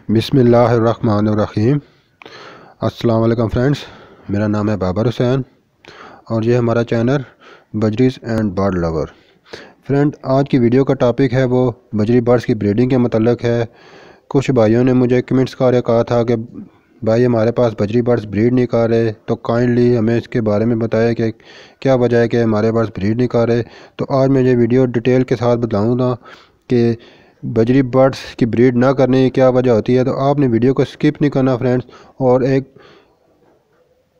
बिस्मिल्लाहिर्रहमानिर्रहीम। अस्सलाम वालेकुम फ्रेंड्स, मेरा नाम है बाबर हुसैन और ये हमारा channel budgies and bird lover. Friend, आज की वीडियो का टॉपिक है वो बजरी बर्ड्स की ब्रीडिंग के मतलब है। कुछ भाइयों ने मुझे कमेंट्स कर कहा था कि भाई हमारे पास बजरी बर्ड्स ब्रीड नहीं कर रहे, तो काइंडली हमें इसके बारे में बताया कि क्या वजह है कि हमारे बर्ड्स ब्रीड नहीं कर रहे। तो आज मैं ये वीडियो डिटेल के साथ बताऊँगा कि बजरी बर्ड्स की ब्रीड ना करने की क्या वजह होती है। तो आपने वीडियो को स्किप नहीं करना फ्रेंड्स, और एक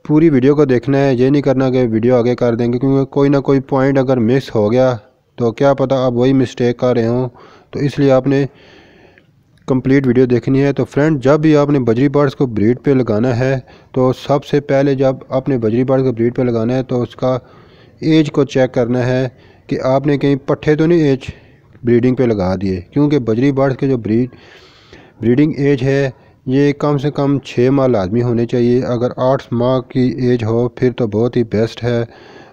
पूरी वीडियो को देखना है। ये नहीं करना कि वीडियो आगे कर देंगे, क्योंकि कोई ना कोई पॉइंट अगर मिस हो गया तो क्या पता आप वही मिस्टेक कर रहे हों। तो इसलिए आपने कंप्लीट वीडियो देखनी है। तो फ्रेंड, जब भी आपने बजरी बर्ड्स को ब्रीड पे लगाना है तो सबसे पहले जब आपने बजरी बर्ड्स को ब्रीड पे लगाना है तो उसका एज को चेक करना है कि आपने कहीं पट्ठे तो नहीं एज ब्रीडिंग पे लगा दिए, क्योंकि बजरी बर्ड्स के जो ब्रीडिंग एज है ये कम से कम 6 माह लाजमी होने चाहिए। अगर 8 माह की एज हो फिर तो बहुत ही बेस्ट है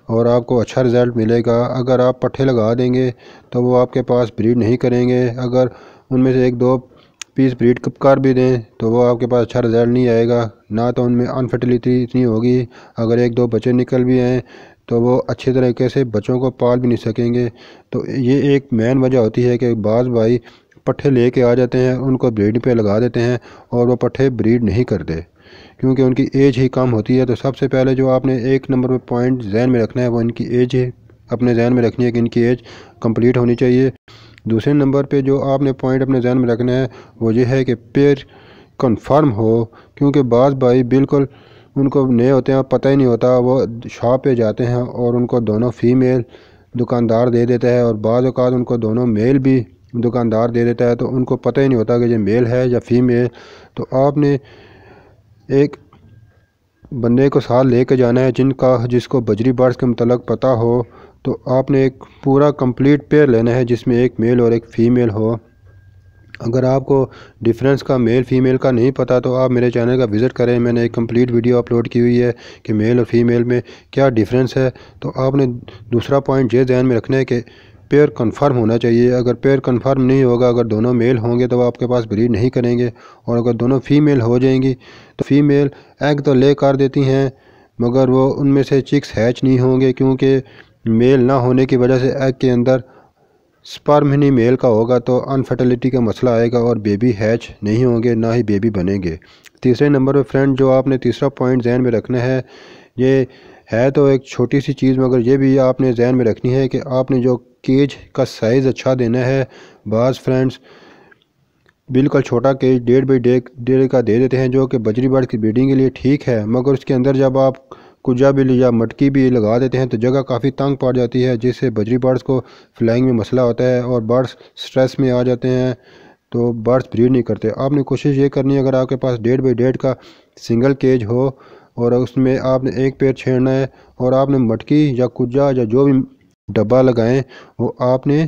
और आपको अच्छा रिज़ल्ट मिलेगा। अगर आप पट्ठे लगा देंगे तो वो आपके पास ब्रीड नहीं करेंगे। अगर उनमें से 1-2 पीस ब्रीड कर भी दें तो वो आपके पास अच्छा रिज़ल्ट नहीं आएगा, ना तो उनमें अनफर्टिलिटी इतनी होगी। अगर 1-2 बच्चे निकल भी आएँ तो वो अच्छे तरीके से बच्चों को पाल भी नहीं सकेंगे। तो ये एक मेन वजह होती है कि बाज़ भाई पट्ठे लेके आ जाते हैं, उनको ब्रीड पे लगा देते हैं और वो पट्ठे ब्रीड नहीं करते क्योंकि उनकी एज ही कम होती है। तो सबसे पहले जो आपने एक नंबर पे पॉइंट जहन में रखना है वो इनकी एज है, अपने जहन में रखनी है कि इनकी एज कंप्लीट होनी चाहिए। दूसरे नंबर पे जो आपने पॉइंट अपने जहन में रखना है वो ये है कि पेयर कंफर्म हो, क्योंकि बाज़ भाई बिल्कुल उनको नए होते हैं, पता ही नहीं होता, वो शॉप पे जाते हैं और उनको दोनों फीमेल दुकानदार दे देता है और बाज़ औक़ात उनको दोनों मेल भी दुकानदार दे देता है, तो उनको पता ही नहीं होता कि ये मेल है या फीमेल। तो आपने एक बंदे को साथ लेके जाना है जिसको बजरी बर्ड्स के मतलब पता हो। तो आपने एक पूरा कंप्लीट पेयर लेना है जिसमें एक मेल और एक फ़ीमेल हो। अगर आपको डिफरेंस का मेल फीमेल का नहीं पता तो आप मेरे चैनल का विज़िट करें, मैंने एक कंप्लीट वीडियो अपलोड की हुई है कि मेल और फीमेल में क्या डिफरेंस है। तो आपने दूसरा पॉइंट ये ध्यान में रखना है कि पेयर कंफर्म होना चाहिए। अगर पेयर कंफर्म नहीं होगा, अगर दोनों मेल होंगे तो वो आपके पास ब्रीड नहीं करेंगे, और अगर दोनों फीमेल हो जाएंगी तो फीमेल एग तो ले कर देती हैं मगर वो उनमें से चिक्स हैच नहीं होंगे, क्योंकि मेल ना होने की वजह से एग के अंदर स्पर्म ही नहीं मेल का होगा तो अनफर्टिलिटी का मसला आएगा और बेबी हैच नहीं होंगे, ना ही बेबी बनेंगे। तीसरे नंबर पे फ्रेंड जो आपने तीसरा पॉइंट जहन में रखना है, ये है तो एक छोटी सी चीज़ मगर ये भी आपने जहन में रखनी है कि आपने जो केज का साइज़ अच्छा देना है। बाज़ फ्रेंड्स बिल्कुल छोटा केज 1.5 बाई 1.5 का दे देते हैं जो कि बजरी बर्ड की ब्रीडिंग के लिए ठीक है, मगर उसके अंदर जब आप कुजा भी या मटकी भी लगा देते हैं तो जगह काफ़ी तंग पड़ जाती है, जिससे बजरी बर्ड्स को फ्लाइंग में मसला होता है और बर्ड्स स्ट्रेस में आ जाते हैं, तो बर्ड्स ब्रीड नहीं करते। आपने कोशिश ये करनी है, अगर आपके पास 1.5 बाई 1.5 का सिंगल केज हो और उसमें आपने एक पेड़ छेड़ना है और आपने मटकी या कुजा या जो भी डब्बा लगाएं वो आपने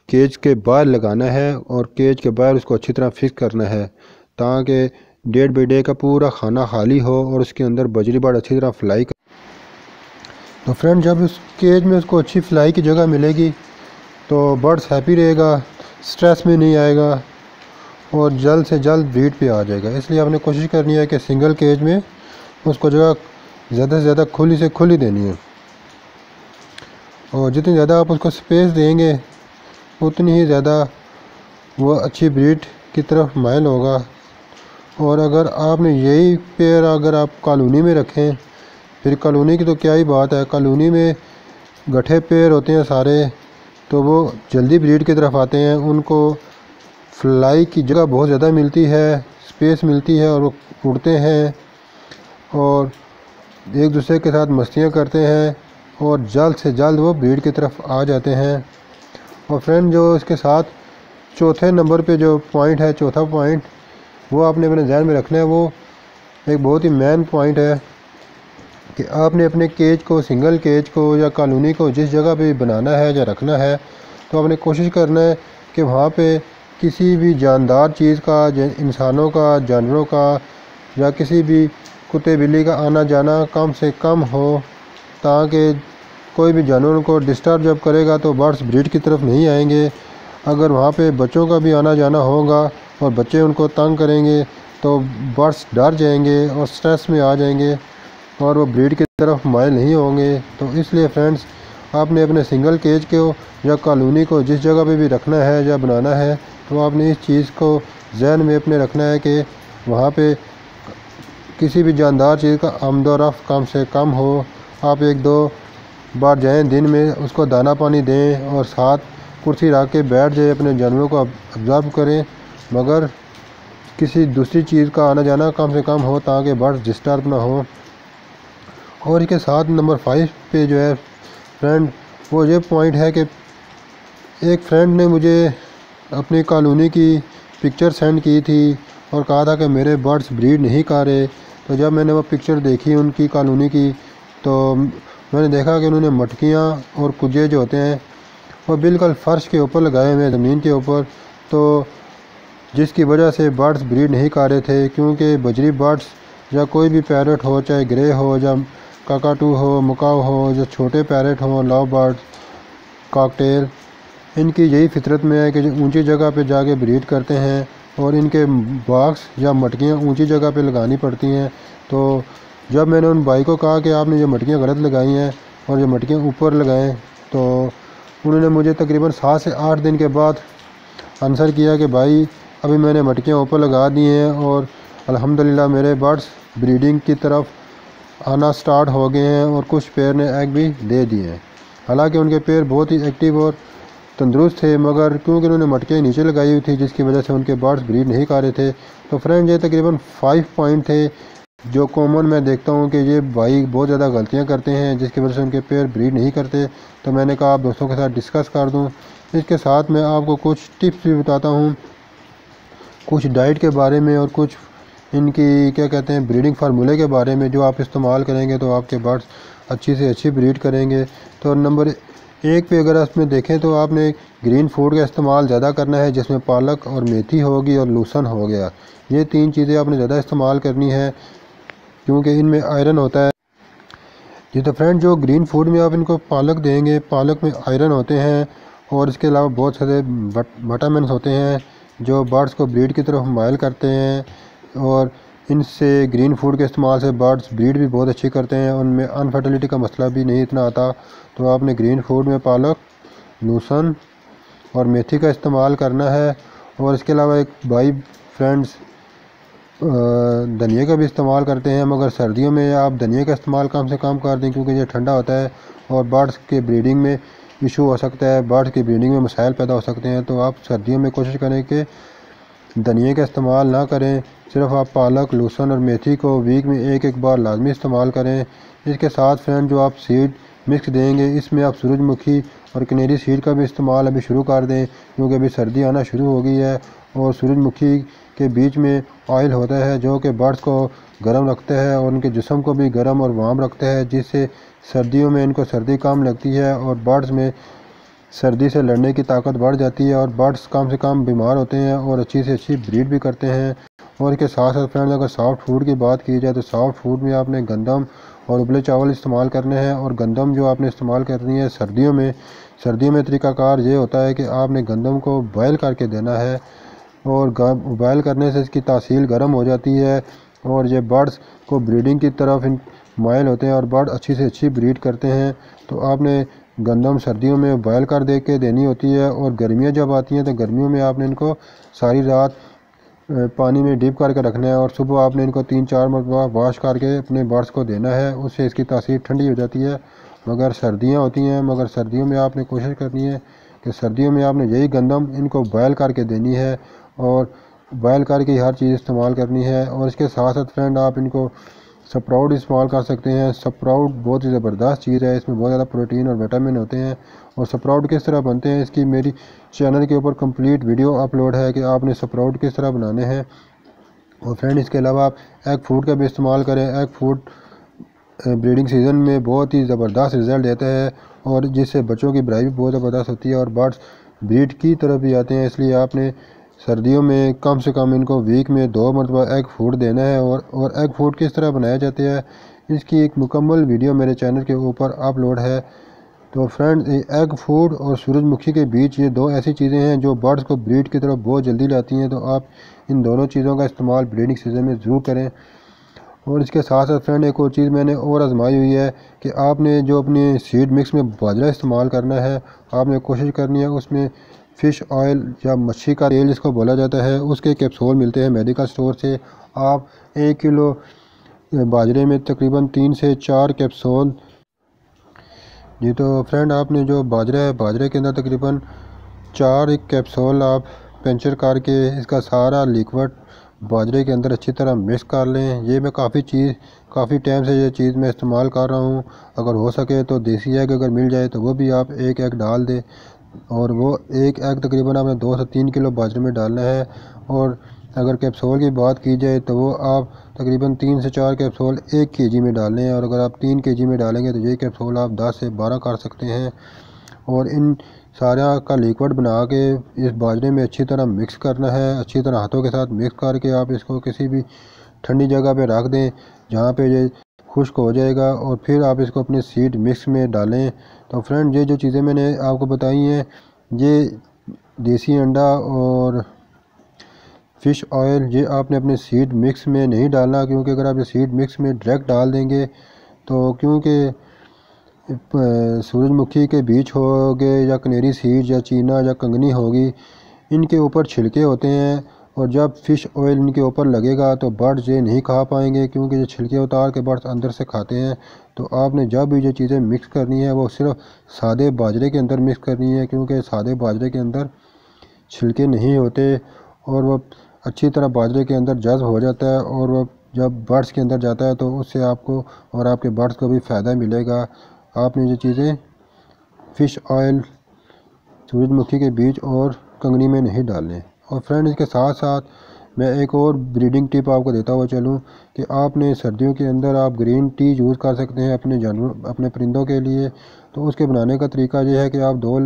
केज के बाहर लगाना है और केज के बाहर उसको अच्छी तरह फिक्स करना है ताकि 1.5 बाई 1.5 का पूरा खाना खाली हो और उसके अंदर बजरी बर्ड अच्छी तरह फ्लाई कर। तो फ्रेंड, जब उस केज में उसको अच्छी फ्लाई की जगह मिलेगी तो बर्ड्स हैप्पी रहेगा, स्ट्रेस में नहीं आएगा और जल्द से जल्द ब्रीड पे आ जाएगा। इसलिए आपने कोशिश करनी है कि सिंगल केज में उसको जगह ज़्यादा से ज़्यादा खुली से खुली देनी है, और जितनी ज़्यादा आप उसको स्पेस देंगे उतनी ही ज़्यादा वो अच्छी ब्रीड की तरफ माइल होगा। और अगर आपने यही पेयर अगर आप कॉलोनी में रखें, फिर कॉलोनी की तो क्या ही बात है, कॉलोनी में गठे पेयर होते हैं सारे, तो वो जल्दी ब्रीड की तरफ आते हैं, उनको फ्लाई की जगह बहुत ज़्यादा मिलती है, स्पेस मिलती है और वो उड़ते हैं और एक दूसरे के साथ मस्तियाँ करते हैं और जल्द से जल्द वो ब्रीड की तरफ आ जाते हैं। और फ्रेंड, जो इसके साथ चौथे नंबर पे जो पॉइंट है, चौथा पॉइंट वो आपने अपने ध्यान में रखना है, वो एक बहुत ही मेन पॉइंट है कि आपने अपने केज को, सिंगल केज को या कॉलोनी को जिस जगह पे बनाना है या रखना है तो आपने कोशिश करना है कि वहाँ पे किसी भी जानदार चीज़ का, इंसानों का, जानवरों का या किसी भी कुत्ते बिल्ली का आना जाना कम से कम हो, ताकि कोई भी जानवर को डिस्टर्ब जब करेगा तो बर्ड्स ब्रीड की तरफ नहीं आएंगे। अगर वहाँ पे बच्चों का भी आना जाना होगा और बच्चे उनको तंग करेंगे तो बर्ड्स डर जाएंगे और स्ट्रेस में आ जाएंगे और वो ब्रीड की तरफ माइल नहीं होंगे। तो इसलिए फ्रेंड्स, आपने अपने सिंगल केज को या कॉलोनी को जिस जगह पे भी रखना है या बनाना है, तो आपने इस चीज़ को जहन में अपने रखना है कि वहाँ पे किसी भी जानदार चीज़ का आमदोरफ़्त कम से कम हो। आप 1-2 बार जाएं दिन में, उसको दाना पानी दें और साथ कुर्सी रख के बैठ जाए, अपने जानवरों को ऑब्ज़र्व करें, मगर किसी दूसरी चीज़ का आना जाना कम से कम हो ताकि बर्ड्स डिस्टर्ब ना हो। और इसके साथ नंबर 5 पे जो है फ्रेंड, वो ये पॉइंट है कि एक फ्रेंड ने मुझे अपनी कॉलोनी की पिक्चर सेंड की थी और कहा था कि मेरे बर्ड्स ब्रीड नहीं कर रहे। तो जब मैंने वो पिक्चर देखी उनकी कॉलोनी की, तो मैंने देखा कि उन्होंने मटकियाँ और कुजे जो होते हैं वो बिल्कुल फ़र्श के ऊपर लगाए हुए हैं, ज़मीन के ऊपर, तो जिसकी वजह से बर्ड्स ब्रीड नहीं कर रहे थे। क्योंकि बजरी बर्ड्स या कोई भी पैरट हो, चाहे ग्रे हो या काकाटू हो, मुकाव हो, जो छोटे पैरट हो, लव बर्ड्स, कॉकटेल, इनकी यही फितरत में है कि जो ऊंची जगह पे जाके ब्रीड करते हैं और इनके बॉक्स या मटकियाँ ऊंची जगह पे लगानी पड़ती हैं। तो जब मैंने उन भाई को कहा कि आपने ये मटकियाँ गलत लगाई हैं और ये मटकियाँ ऊपर लगाएं, तो उन्होंने मुझे तकरीबन 7 से 8 दिन के बाद आंसर किया कि भाई अभी मैंने मटकियाँ ऊपर लगा दी हैं और अल्हम्दुलिल्लाह मेरे बर्ड्स ब्रीडिंग की तरफ आना स्टार्ट हो गए हैं और कुछ पेयर ने एग भी दे दिए हैं। हालांकि उनके पेयर बहुत ही एक्टिव और तंदुरुस्त थे, मगर क्योंकि उन्होंने मटकियाँ नीचे लगाई हुई थी जिसकी वजह से उनके बर्ड्स ब्रीड नहीं कर रहे थे। तो फ्रेंड, ये तकरीबन 5 पॉइंट थे जो कॉमन मैं देखता हूँ कि ये भाई बहुत ज़्यादा गलतियाँ करते हैं जिसकी वजह से उनके पेयर ब्रीड नहीं करते। तो मैंने कहा आप दोस्तों के साथ डिस्कस कर दूँ। इसके साथ मैं आपको कुछ टिप्स भी बताता हूँ, कुछ डाइट के बारे में और कुछ इनकी क्या कहते हैं ब्रीडिंग फार्मूले के बारे में, जो आप इस्तेमाल करेंगे तो आपके बर्ड्स अच्छी से अच्छी ब्रीड करेंगे। तो नंबर 1 पे अगर इसमें देखें तो आपने ग्रीन फूड का इस्तेमाल ज़्यादा करना है, जिसमें पालक और मेथी होगी और लूसन हो गया। ये 3 चीज़ें आपने ज़्यादा इस्तेमाल करनी है क्योंकि इनमें आयरन होता है। जी तो फ्रेंड, जो ग्रीन फूड में आप इनको पालक देंगे, पालक में आयरन होते हैं और इसके अलावा बहुत सारे विटामिन होते हैं जो बर्ड्स को ब्रीड की तरफ माइल करते हैं। और इनसे ग्रीन फूड के इस्तेमाल से बर्ड्स ब्रीड भी बहुत अच्छी करते हैं, उनमें अनफर्टिलिटी का मसला भी नहीं इतना आता। तो आपने ग्रीन फूड में पालक, लूसन और मेथी का इस्तेमाल करना है। और इसके अलावा एक भाई फ्रेंड्स धनिया का भी इस्तेमाल करते हैं, मगर सर्दियों में आप धनिया का इस्तेमाल कम से कम कर दें क्योंकि ये ठंडा होता है और बर्ड्स के ब्रीडिंग में इशू हो सकता है, बर्ड्स की ब्रीडिंग में मसाइल पैदा हो सकते हैं। तो आप सर्दियों में कोशिश करें कि धनिया का इस्तेमाल ना करें, सिर्फ आप पालक, लहसुन और मेथी को वीक में एक बार लाजमी इस्तेमाल करें। इसके साथ फ्रेंड, जो आप सीड मिक्स देंगे इसमें आप सूरजमुखी और कनेरी सीड का भी इस्तेमाल अभी शुरू कर दें क्योंकि अभी सर्दी आना शुरू हो गई है। और सूरजमुखी के बीच में ऑयल होता है जो कि बर्ड्स को गर्म रखता है और उनके जिस्म को भी गर्म और वार्म रखता है, जिससे सर्दियों में इनको सर्दी कम लगती है और बर्ड्स में सर्दी से लड़ने की ताकत बढ़ जाती है और बर्ड्स कम से कम बीमार होते हैं और अच्छी से अच्छी ब्रीड भी करते हैं। और इसके साथ साथ फ्रेंड्स, अगर सॉफ्ट फूड की बात की जाए तो सॉफ्ट फूड में आपने गंदम और उबले चावल इस्तेमाल करने हैं। और गंदम जो आपने इस्तेमाल करनी है सर्दियों में तरीक़ाकार ये होता है कि आपने गंदम को बॉयल करके देना है और बॉयल करने से इसकी तासीर गर्म हो जाती है और ये बर्ड्स को ब्रीडिंग की तरफ माइल होते हैं और बर्ड अच्छी से अच्छी ब्रीड करते हैं। तो आपने गंदम सर्दियों में बॉयल कर दे के देनी होती है और गर्मियाँ जब आती हैं तो गर्मियों में आपने इनको सारी रात पानी में डिप करके रखना है और सुबह आपने इनको 3-4 मरतबा वॉश करके अपने बर्ड्स को देना है, उससे इसकी तासीर ठंडी हो जाती है। मगर सर्दियाँ होती हैं, मगर सर्दियों में आपने कोशिश करनी है कि सर्दियों में आपने यही गंदम इनको बॉयल करके देनी है और बॉयल करके हर चीज़ इस्तेमाल करनी है। और इसके साथ साथ फ्रेंड, आप इनको स्प्राउट इस्तेमाल कर सकते हैं। स्प्राउट बहुत ही ज़बरदस्त चीज़ है, इसमें बहुत ज़्यादा प्रोटीन और विटामिन होते हैं। और स्प्राउट किस तरह बनते हैं इसकी मेरी चैनल के ऊपर कंप्लीट वीडियो अपलोड है कि आपने स्प्राउट किस तरह बनाने हैं। और फ्रेंड, इसके अलावा आप एग फूड का भी इस्तेमाल करें। एग फूड ब्रीडिंग सीज़न में बहुत ही ज़बरदस्त रिज़ल्ट देता है और जिससे बच्चों की बढ़ाई भी बहुत ज़बरदस्त होती है और बर्ड्स ब्रीड की तरफ भी आते हैं। इसलिए आपने सर्दियों में कम से कम इनको वीक में 2 मरतबा एग फूड देना है। और एग फूड किस तरह बनाया जाता है इसकी एक मुकम्मल वीडियो मेरे चैनल के ऊपर अपलोड है, तो फ्रेंड एग फूड और सूरजमुखी के बीच ये दो ऐसी चीज़ें हैं जो बर्ड्स को ब्रीड की तरफ बहुत जल्दी लाती हैं। तो आप इन दोनों चीज़ों का इस्तेमाल ब्रीडिंग सीज़न में ज़रूर करें। और इसके साथ साथ फ्रेंड एक और चीज़ मैंने और आजमाई हुई है कि आपने जो अपने सीड मिक्स में बाजरा इस्तेमाल करना है, आपने कोशिश करनी है उसमें फ़िश ऑयल या मच्छी का तेल जिसको बोला जाता है उसके कैप्सूल मिलते हैं मेडिकल स्टोर से। आप 1 किलो बाजरे में तकरीबन 3 से 4 कैप्सूल जी। तो फ्रेंड आपने जो बाजरा है, बाजरे के अंदर तकरीबन 4 कैप्सूल आप पंचर करके इसका सारा लिक्विड बाजरे के अंदर अच्छी तरह मिक्स कर लें। ये मैं काफ़ी टाइम से ये चीज़ मैं इस्तेमाल कर रहा हूँ। अगर हो सके तो देसी एग अगर मिल जाए तो वो भी आप 1 एग डाल दें, और वो 1 एग तकरीबन आपने 2 से 3 किलो बाजरे में डालना है। और अगर कैप्सूल की बात की जाए तो वो आप तकरीबन 3 से 4 कैप्सूल 1 केजी में डालें हैं, और अगर आप 3 केजी में डालेंगे तो ये कैप्सूल आप 10 से 12 कर सकते हैं। और इन सारा का लिक्विड बना के इस बाजरे में अच्छी तरह मिक्स करना है। अच्छी तरह हाथों के साथ मिक्स करके आप इसको किसी भी ठंडी जगह पे रख दें जहाँ पे ये खुश्क हो जाएगा, और फिर आप इसको अपने सीड मिक्स में डालें। तो फ्रेंड ये जो चीज़ें मैंने आपको बताई हैं, ये देसी अंडा और फ़िश ऑयल ये आपने अपने सीड मिक्स में नहीं डालना, क्योंकि अगर आप ये सीड मिक्स में डायरेक्ट डाल देंगे तो क्योंकि सूरजमुखी के बीज हो गए या कनेरी सीड या चीना या कंगनी होगी, इनके ऊपर छिलके होते हैं, और जब फ़िश ऑयल इनके ऊपर लगेगा तो बर्ड्स ये नहीं खा पाएंगे, क्योंकि ये छिलके उतार के बर्ड्स अंदर से खाते हैं। तो आपने जब भी ये चीज़ें मिक्स करनी है वो सिर्फ सादे बाजरे के अंदर मिक्स करनी है, क्योंकि सादे बाजरे के अंदर छिलके नहीं होते और वो अच्छी तरह बाजरे के अंदर जज़्ब हो जाता है, और वो जब बर्ड्स के अंदर जाता है तो उससे आपको और आपके बर्ड्स को भी फ़ायदा मिलेगा। आपने ये चीज़ें फ़िश ऑयल, सूरजमुखी के बीज और कंगनी में नहीं डालने। और फ्रेंड इसके साथ साथ मैं एक और ब्रीडिंग टिप आपको देता हुआ चलूँ कि आपने सर्दियों के अंदर आप ग्रीन टी यूज़ कर सकते हैं अपने जानवर अपने परिंदों के लिए। तो उसके बनाने का तरीका ये है कि आप 2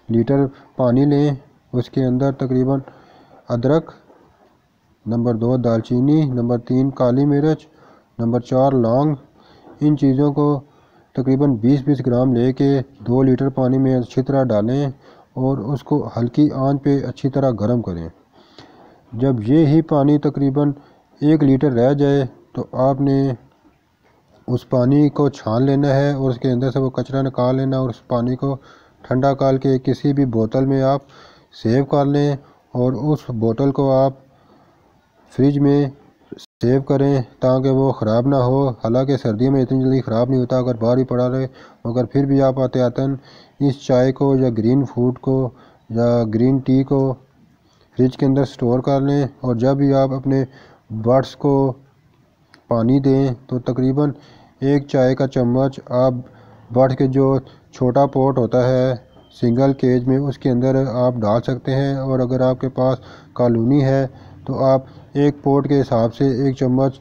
लीटर पानी लें, उसके अंदर तकरीबन अदरक, नंबर 2 दालचीनी, नंबर 3 काली मिर्च, नंबर 4 लौंग, इन चीज़ों को तकरीबन 20-20 ग्राम लेके 2 लीटर पानी में अच्छी तरह डालें और उसको हल्की आंच पे अच्छी तरह गर्म करें। जब ये ही पानी तकरीबन 1 लीटर रह जाए तो आपने उस पानी को छान लेना है और उसके अंदर से वो कचरा निकाल लेना, और उस पानी को ठंडा कर के किसी भी बोतल में आप सेव कर लें, और उस बोतल को आप फ्रिज में सेव करें ताकि वो ख़राब ना हो। हालांकि सर्दियों में इतनी जल्दी ख़राब नहीं होता अगर बाहर ही पड़ा रहे, मगर फिर भी आप आते इस चाय को या ग्रीन फूड को या ग्रीन टी को फ्रिज के अंदर स्टोर कर लें, और जब भी आप अपने बर्ड्स को पानी दें तो तकरीबन 1 चाय का चम्मच आप बर्ड्स के जो छोटा पॉट होता है सिंगल केज में उसके अंदर आप डाल सकते हैं। और अगर आपके पास कॉलोनी है तो आप 1 पॉट के हिसाब से 1 चम्मच,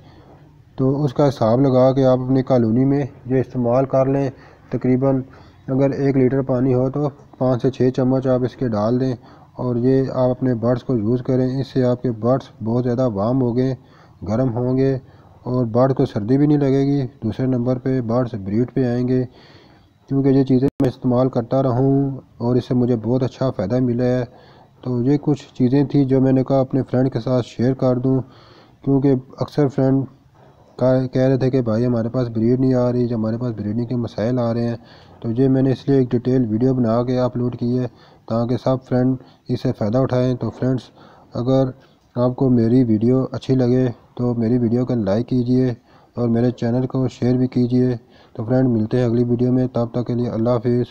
तो उसका हिसाब लगा के आप अपनी कॉलोनी में ये इस्तेमाल कर लें। तकरीबन अगर 1 लीटर पानी हो तो 5 से 6 चम्मच आप इसके डाल दें, और ये आप अपने बर्ड्स को यूज़ करें। इससे आपके बर्ड्स बहुत ज़्यादा वार्म होंगे, गर्म होंगे, और बर्ड को सर्दी भी नहीं लगेगी। दूसरे नंबर पे बर्ड्स ब्रीड पे आएंगे, क्योंकि ये चीज़ें मैं इस्तेमाल करता रहा हूँ और इससे मुझे बहुत अच्छा फ़ायदा मिला है। तो ये कुछ चीज़ें थी जो मैंने कहा अपने फ्रेंड के साथ शेयर कर दूँ, क्योंकि अक्सर फ्रेंड कह रहे थे कि भाई हमारे पास ब्रीड नहीं आ रही, जब हमारे पास ब्रीडिंग के मसाइल आ रहे हैं। तो ये मैंने इसलिए एक डिटेल वीडियो बना के अपलोड की है ताकि सब फ्रेंड इससे फ़ायदा उठाएं। तो फ्रेंड्स, अगर आपको मेरी वीडियो अच्छी लगे तो मेरी वीडियो को लाइक कीजिए और मेरे चैनल को शेयर भी कीजिए। तो फ्रेंड, मिलते हैं अगली वीडियो में, तब तक के लिए अल्लाह हाफिज़।